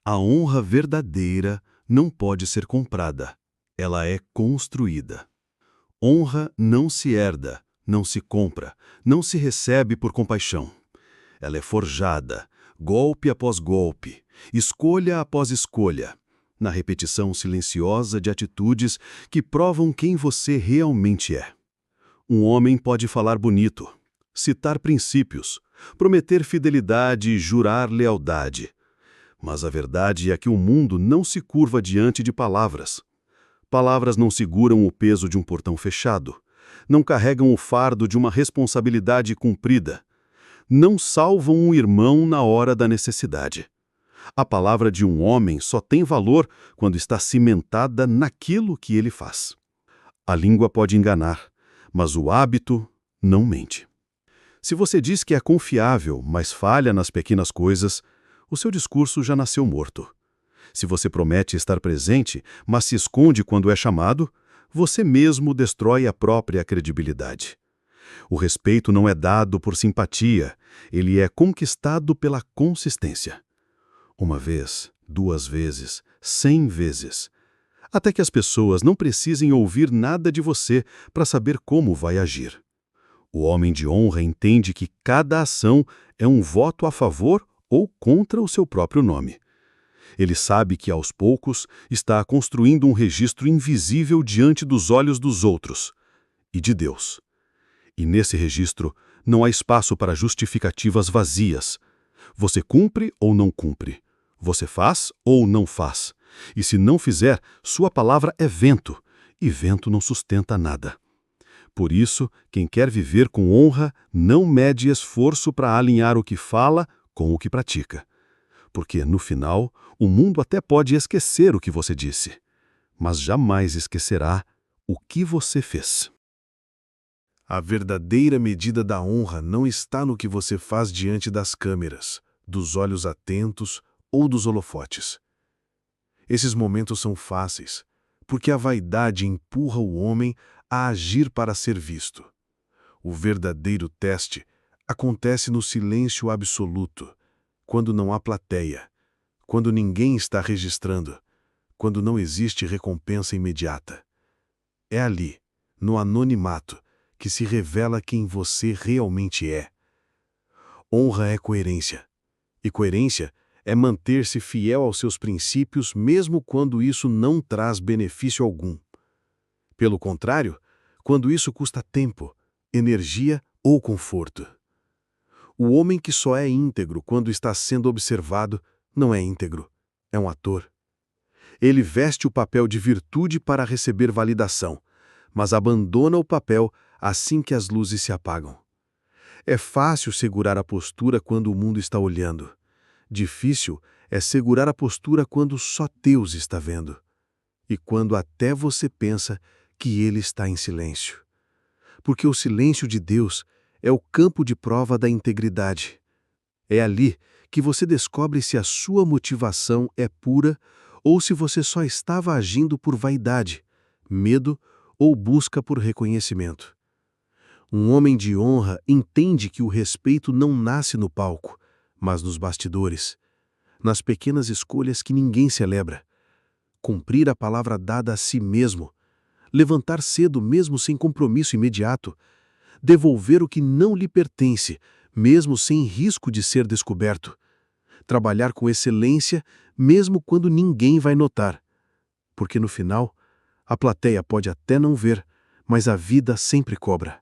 A honra verdadeira não pode ser comprada. Ela é construída. Honra não se herda, não se compra, não se recebe por compaixão. Ela é forjada, golpe após golpe, escolha após escolha, na repetição silenciosa de atitudes que provam quem você realmente é. Um homem pode falar bonito, citar princípios, prometer fidelidade e jurar lealdade. Mas a verdade é que o mundo não se curva diante de palavras. Palavras não seguram o peso de um portão fechado, não carregam o fardo de uma responsabilidade cumprida, não salvam um irmão na hora da necessidade. A palavra de um homem só tem valor quando está cimentada naquilo que ele faz. A língua pode enganar, mas o hábito não mente. Se você diz que é confiável, mas falha nas pequenas coisas, o seu discurso já nasceu morto. Se você promete estar presente, mas se esconde quando é chamado, você mesmo destrói a própria credibilidade. O respeito não é dado por simpatia, ele é conquistado pela consistência. Uma vez, 2 vezes, 100 vezes. Até que as pessoas não precisem ouvir nada de você para saber como vai agir. O homem de honra entende que cada ação é um voto a favor ou contra o seu próprio nome. Ele sabe que, aos poucos, está construindo um registro invisível diante dos olhos dos outros e de Deus. E nesse registro não há espaço para justificativas vazias. Você cumpre ou não cumpre. Você faz ou não faz. E se não fizer, sua palavra é vento, e vento não sustenta nada. Por isso, quem quer viver com honra não mede esforço para alinhar o que fala com o que pratica. Porque, no final, o mundo até pode esquecer o que você disse, mas jamais esquecerá o que você fez. A verdadeira medida da honra não está no que você faz diante das câmeras, dos olhos atentos ou dos holofotes. Esses momentos são fáceis, porque a vaidade empurra o homem a agir para ser visto. O verdadeiro teste acontece no silêncio absoluto, quando não há plateia, quando ninguém está registrando, quando não existe recompensa imediata. É ali, no anonimato, que se revela quem você realmente é. Honra é coerência, e coerência é manter-se fiel aos seus princípios mesmo quando isso não traz benefício algum. Pelo contrário, quando isso custa tempo, energia ou conforto. O homem que só é íntegro quando está sendo observado não é íntegro, é um ator. Ele veste o papel de virtude para receber validação, mas abandona o papel assim que as luzes se apagam. É fácil segurar a postura quando o mundo está olhando. Difícil é segurar a postura quando só Deus está vendo. E quando até você pensa que Ele está em silêncio. Porque o silêncio de Deus é o campo de prova da integridade. É ali que você descobre se a sua motivação é pura ou se você só estava agindo por vaidade, medo ou busca por reconhecimento. Um homem de honra entende que o respeito não nasce no palco, mas nos bastidores, nas pequenas escolhas que ninguém celebra. Cumprir a palavra dada a si mesmo, levantar cedo mesmo sem compromisso imediato, devolver o que não lhe pertence, mesmo sem risco de ser descoberto, trabalhar com excelência mesmo quando ninguém vai notar, porque no final, a plateia pode até não ver, mas a vida sempre cobra.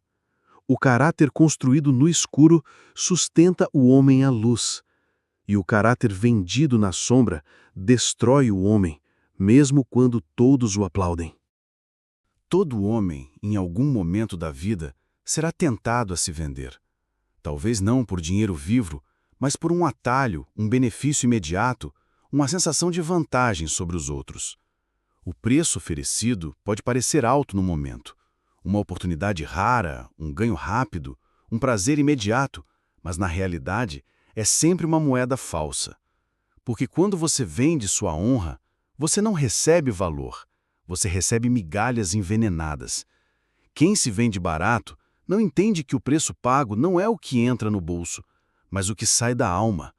O caráter construído no escuro sustenta o homem à luz, e o caráter vendido na sombra destrói o homem, mesmo quando todos o aplaudem. Todo homem, em algum momento da vida, será tentado a se vender. Talvez não por dinheiro vivo, mas por um atalho, um benefício imediato, uma sensação de vantagem sobre os outros. O preço oferecido pode parecer alto no momento. Uma oportunidade rara, um ganho rápido, um prazer imediato, mas na realidade é sempre uma moeda falsa. Porque quando você vende sua honra, você não recebe valor, você recebe migalhas envenenadas. Quem se vende barato não entende que o preço pago não é o que entra no bolso, mas o que sai da alma.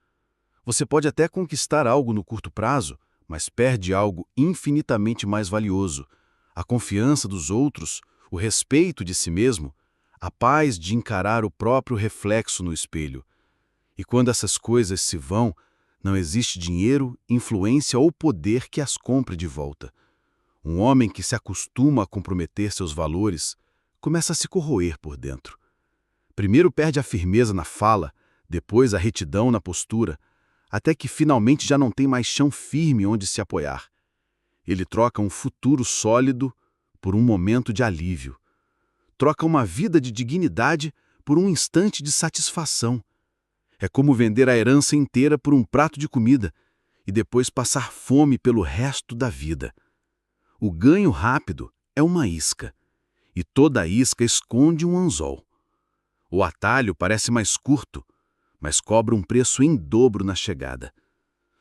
Você pode até conquistar algo no curto prazo, mas perde algo infinitamente mais valioso: a confiança dos outros, o respeito de si mesmo, a paz de encarar o próprio reflexo no espelho. E quando essas coisas se vão, não existe dinheiro, influência ou poder que as compre de volta. Um homem que se acostuma a comprometer seus valores começa a se corroer por dentro. Primeiro perde a firmeza na fala, depois a retidão na postura, até que finalmente já não tem mais chão firme onde se apoiar. Ele troca um futuro sólido por um momento de alívio. Troca uma vida de dignidade por um instante de satisfação. É como vender a herança inteira por um prato de comida e depois passar fome pelo resto da vida. O ganho rápido é uma isca, e toda isca esconde um anzol. O atalho parece mais curto, mas cobra um preço em dobro na chegada.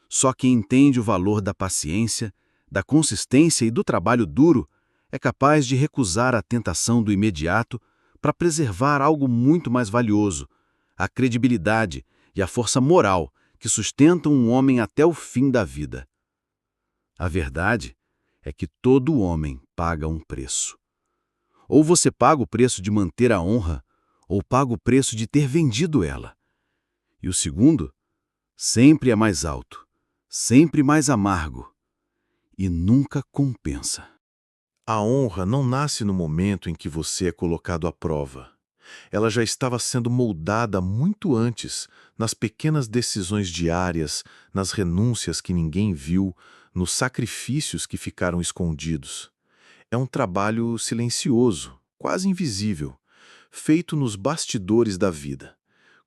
Só quem entende o valor da paciência, da consistência e do trabalho duro é capaz de recusar a tentação do imediato para preservar algo muito mais valioso: a credibilidade e a força moral que sustentam um homem até o fim da vida. A verdade é que todo homem paga um preço. Ou você paga o preço de manter a honra, ou paga o preço de ter vendido ela. E o segundo sempre é mais alto, sempre mais amargo e nunca compensa. A honra não nasce no momento em que você é colocado à prova. Ela já estava sendo moldada muito antes, nas pequenas decisões diárias, nas renúncias que ninguém viu, nos sacrifícios que ficaram escondidos. É um trabalho silencioso, quase invisível, feito nos bastidores da vida,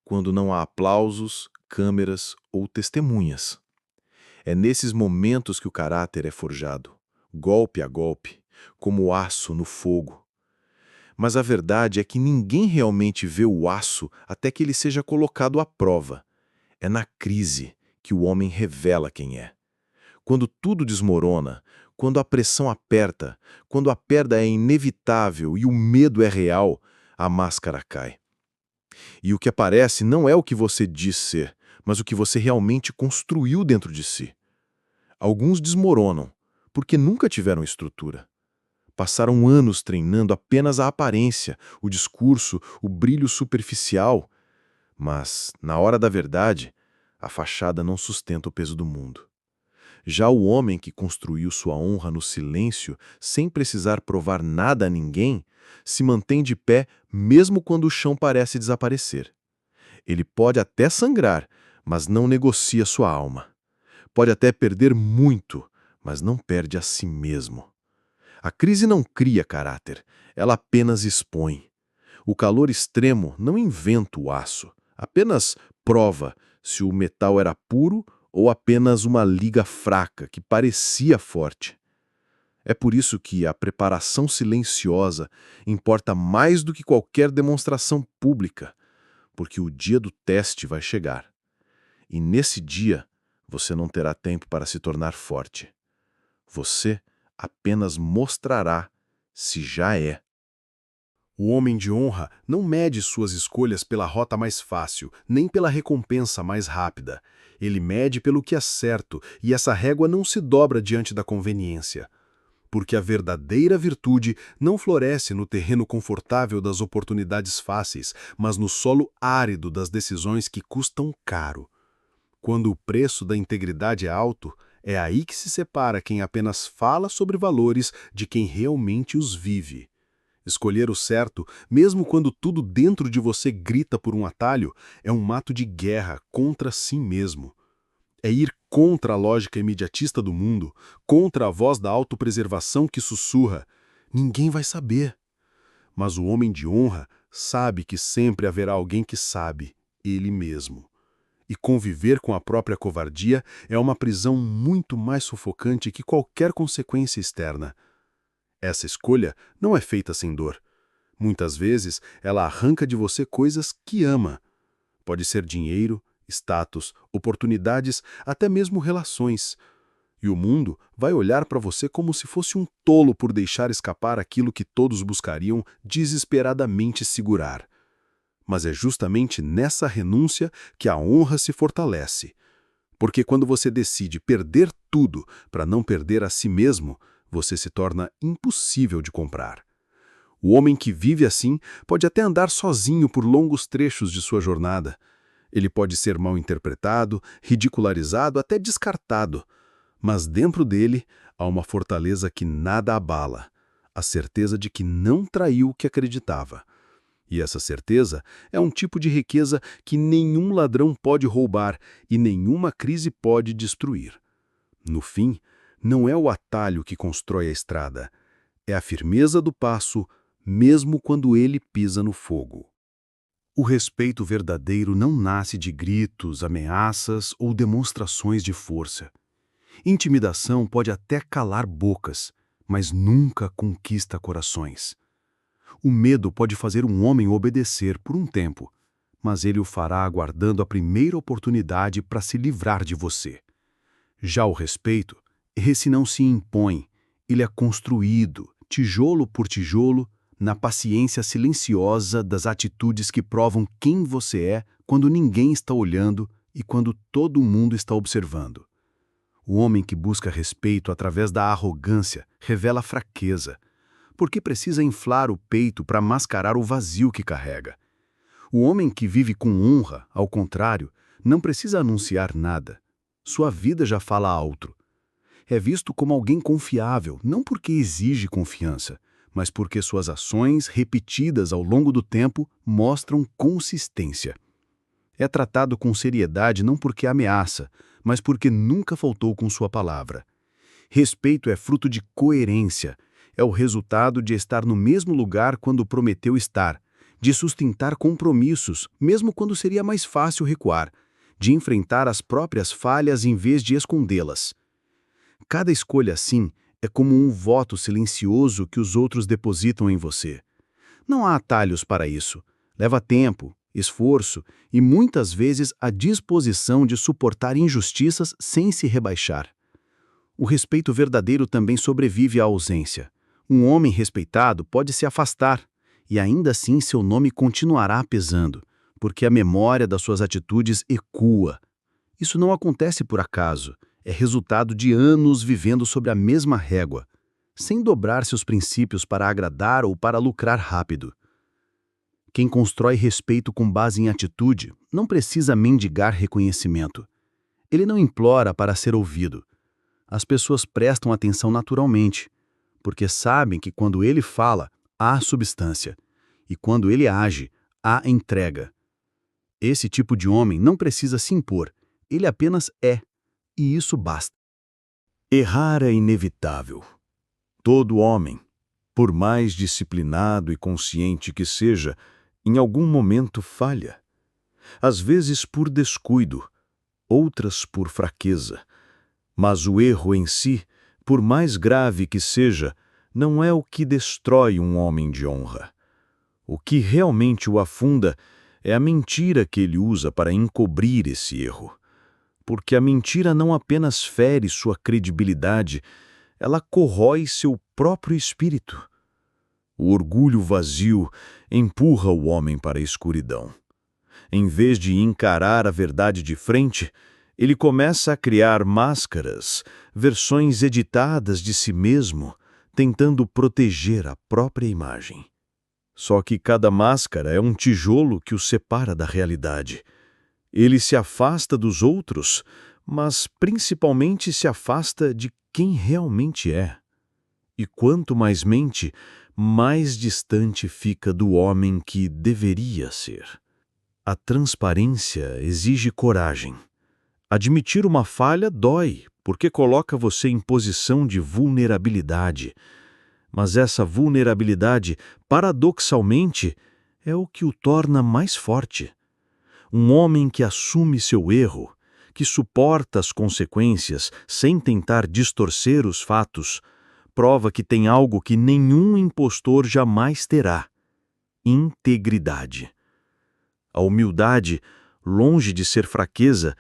quando não há aplausos, câmeras ou testemunhas. É nesses momentos que o caráter é forjado, golpe a golpe, como aço no fogo. Mas a verdade é que ninguém realmente vê o aço até que ele seja colocado à prova. É na crise que o homem revela quem é. Quando tudo desmorona, quando a pressão aperta, quando a perda é inevitável e o medo é real, a máscara cai. E o que aparece não é o que você diz ser, mas o que você realmente construiu dentro de si. Alguns desmoronam, porque nunca tiveram estrutura. Passaram anos treinando apenas a aparência, o discurso, o brilho superficial. Mas, na hora da verdade, a fachada não sustenta o peso do mundo. Já o homem que construiu sua honra no silêncio, sem precisar provar nada a ninguém, se mantém de pé mesmo quando o chão parece desaparecer. Ele pode até sangrar, mas não negocia sua alma. Pode até perder muito, mas não perde a si mesmo. A crise não cria caráter, ela apenas expõe. O calor extremo não inventa o aço, apenas prova se o metal era puro ou apenas uma liga fraca que parecia forte. É por isso que a preparação silenciosa importa mais do que qualquer demonstração pública, porque o dia do teste vai chegar. E nesse dia, você não terá tempo para se tornar forte. Você apenas mostrará se já é. O homem de honra não mede suas escolhas pela rota mais fácil, nem pela recompensa mais rápida. Ele mede pelo que é certo, e essa régua não se dobra diante da conveniência. Porque a verdadeira virtude não floresce no terreno confortável das oportunidades fáceis, mas no solo árido das decisões que custam caro. Quando o preço da integridade é alto, é aí que se separa quem apenas fala sobre valores de quem realmente os vive. Escolher o certo, mesmo quando tudo dentro de você grita por um atalho, é um ato de guerra contra si mesmo. É ir contra a lógica imediatista do mundo, contra a voz da autopreservação que sussurra: ninguém vai saber. Mas o homem de honra sabe que sempre haverá alguém que sabe, ele mesmo. E conviver com a própria covardia é uma prisão muito mais sufocante que qualquer consequência externa. Essa escolha não é feita sem dor. Muitas vezes, ela arranca de você coisas que ama. Pode ser dinheiro, status, oportunidades, até mesmo relações. E o mundo vai olhar para você como se fosse um tolo por deixar escapar aquilo que todos buscariam desesperadamente segurar. Mas é justamente nessa renúncia que a honra se fortalece. Porque quando você decide perder tudo para não perder a si mesmo, você se torna impossível de comprar. O homem que vive assim pode até andar sozinho por longos trechos de sua jornada. Ele pode ser mal interpretado, ridicularizado, até descartado. Mas dentro dele há uma fortaleza que nada abala, a certeza de que não traiu o que acreditava. E essa certeza é um tipo de riqueza que nenhum ladrão pode roubar e nenhuma crise pode destruir. No fim, não é o atalho que constrói a estrada, é a firmeza do passo, mesmo quando ele pisa no fogo. O respeito verdadeiro não nasce de gritos, ameaças ou demonstrações de força. Intimidação pode até calar bocas, mas nunca conquista corações. O medo pode fazer um homem obedecer por um tempo, mas ele o fará aguardando a primeira oportunidade para se livrar de você. Já o respeito, esse não se impõe, ele é construído, tijolo por tijolo, na paciência silenciosa das atitudes que provam quem você é quando ninguém está olhando e quando todo mundo está observando. O homem que busca respeito através da arrogância revela fraqueza, porque precisa inflar o peito para mascarar o vazio que carrega. O homem que vive com honra, ao contrário, não precisa anunciar nada. Sua vida já fala alto. É visto como alguém confiável, não porque exige confiança, mas porque suas ações, repetidas ao longo do tempo, mostram consistência. É tratado com seriedade não porque ameaça, mas porque nunca faltou com sua palavra. Respeito é fruto de coerência, é o resultado de estar no mesmo lugar quando prometeu estar, de sustentar compromissos, mesmo quando seria mais fácil recuar, de enfrentar as próprias falhas em vez de escondê-las. Cada escolha assim é como um voto silencioso que os outros depositam em você. Não há atalhos para isso. Leva tempo, esforço e muitas vezes a disposição de suportar injustiças sem se rebaixar. O respeito verdadeiro também sobrevive à ausência. Um homem respeitado pode se afastar, e ainda assim seu nome continuará pesando, porque a memória das suas atitudes ecoa. Isso não acontece por acaso, é resultado de anos vivendo sobre a mesma régua, sem dobrar seus princípios para agradar ou para lucrar rápido. Quem constrói respeito com base em atitude não precisa mendigar reconhecimento. Ele não implora para ser ouvido. As pessoas prestam atenção naturalmente, porque sabem que quando ele fala, há substância, e quando ele age, há entrega. Esse tipo de homem não precisa se impor, ele apenas é, e isso basta. Errar é inevitável. Todo homem, por mais disciplinado e consciente que seja, em algum momento falha. Às vezes por descuido, outras por fraqueza. Mas o erro em si, por mais grave que seja, não é o que destrói um homem de honra. O que realmente o afunda é a mentira que ele usa para encobrir esse erro. Porque a mentira não apenas fere sua credibilidade, ela corrói seu próprio espírito. O orgulho vazio empurra o homem para a escuridão. Em vez de encarar a verdade de frente, ele começa a criar máscaras, versões editadas de si mesmo, tentando proteger a própria imagem. Só que cada máscara é um tijolo que o separa da realidade. Ele se afasta dos outros, mas principalmente se afasta de quem realmente é. E quanto mais mente, mais distante fica do homem que deveria ser. A transparência exige coragem. Admitir uma falha dói, porque coloca você em posição de vulnerabilidade. Mas essa vulnerabilidade, paradoxalmente, é o que o torna mais forte. Um homem que assume seu erro, que suporta as consequências sem tentar distorcer os fatos, prova que tem algo que nenhum impostor jamais terá: integridade. A humildade, longe de ser fraqueza,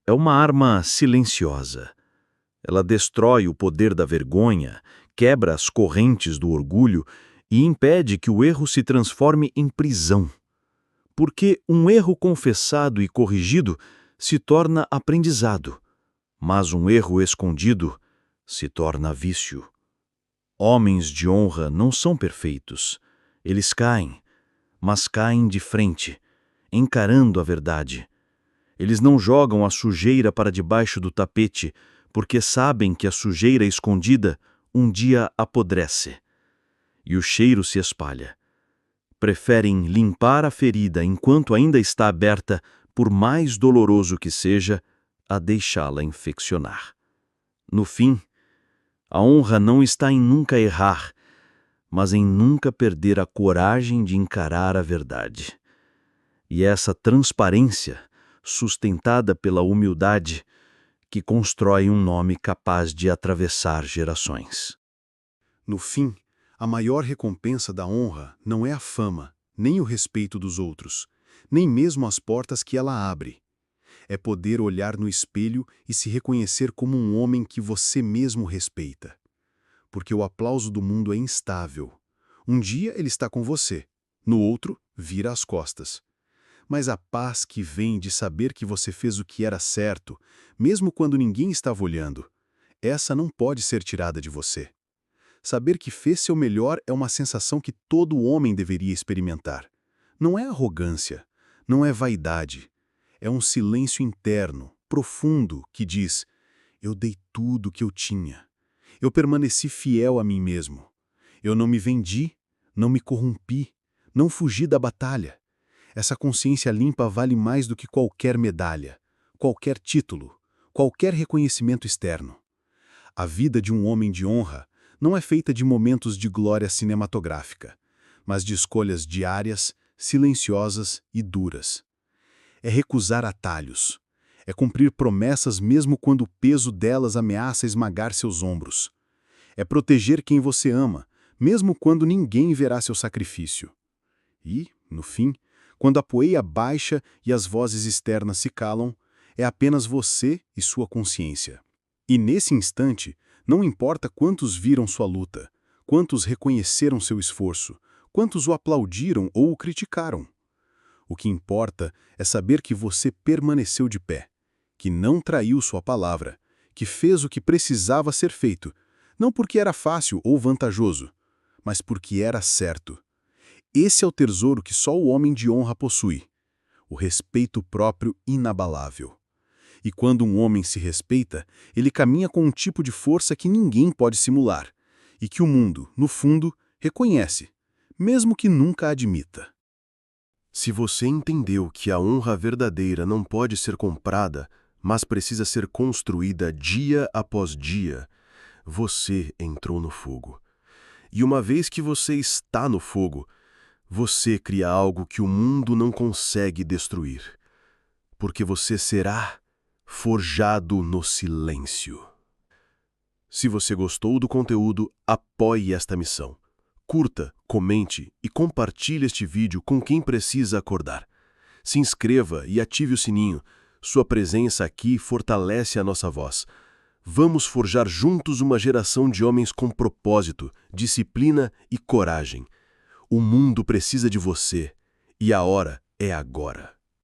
é uma arma silenciosa. Ela destrói o poder da vergonha, quebra as correntes do orgulho e impede que o erro se transforme em prisão. Porque um erro confessado e corrigido se torna aprendizado, mas um erro escondido se torna vício. Homens de honra não são perfeitos. Eles caem, mas caem de frente, encarando a verdade. Eles não jogam a sujeira para debaixo do tapete, porque sabem que a sujeira escondida um dia apodrece e o cheiro se espalha. Preferem limpar a ferida enquanto ainda está aberta, por mais doloroso que seja, a deixá-la infeccionar. No fim, a honra não está em nunca errar, mas em nunca perder a coragem de encarar a verdade. E essa transparência, sustentada pela humildade, que constrói um nome capaz de atravessar gerações. No fim, a maior recompensa da honra não é a fama, nem o respeito dos outros, nem mesmo as portas que ela abre. É poder olhar no espelho e se reconhecer como um homem que você mesmo respeita. Porque o aplauso do mundo é instável. Um dia ele está com você, no outro, vira as costas. Mas a paz que vem de saber que você fez o que era certo, mesmo quando ninguém estava olhando, essa não pode ser tirada de você. Saber que fez seu melhor é uma sensação que todo homem deveria experimentar. Não é arrogância, não é vaidade. É um silêncio interno, profundo, que diz: eu dei tudo o que eu tinha. Eu permaneci fiel a mim mesmo. Eu não me vendi, não me corrompi, não fugi da batalha. Essa consciência limpa vale mais do que qualquer medalha, qualquer título, qualquer reconhecimento externo. A vida de um homem de honra não é feita de momentos de glória cinematográfica, mas de escolhas diárias, silenciosas e duras. É recusar atalhos. É cumprir promessas mesmo quando o peso delas ameaça esmagar seus ombros. É proteger quem você ama, mesmo quando ninguém verá seu sacrifício. E, no fim, quando a poeira baixa e as vozes externas se calam, é apenas você e sua consciência. E nesse instante, não importa quantos viram sua luta, quantos reconheceram seu esforço, quantos o aplaudiram ou o criticaram. O que importa é saber que você permaneceu de pé, que não traiu sua palavra, que fez o que precisava ser feito, não porque era fácil ou vantajoso, mas porque era certo. Esse é o tesouro que só o homem de honra possui, o respeito próprio inabalável. E quando um homem se respeita, ele caminha com um tipo de força que ninguém pode simular, e que o mundo, no fundo, reconhece, mesmo que nunca admita. Se você entendeu que a honra verdadeira não pode ser comprada, mas precisa ser construída dia após dia, você entrou no fogo. E uma vez que você está no fogo, você cria algo que o mundo não consegue destruir, porque você será forjado no silêncio. Se você gostou do conteúdo, apoie esta missão. Curta, comente e compartilhe este vídeo com quem precisa acordar. Se inscreva e ative o sininho. Sua presença aqui fortalece a nossa voz. Vamos forjar juntos uma geração de homens com propósito, disciplina e coragem. O mundo precisa de você, e a hora é agora.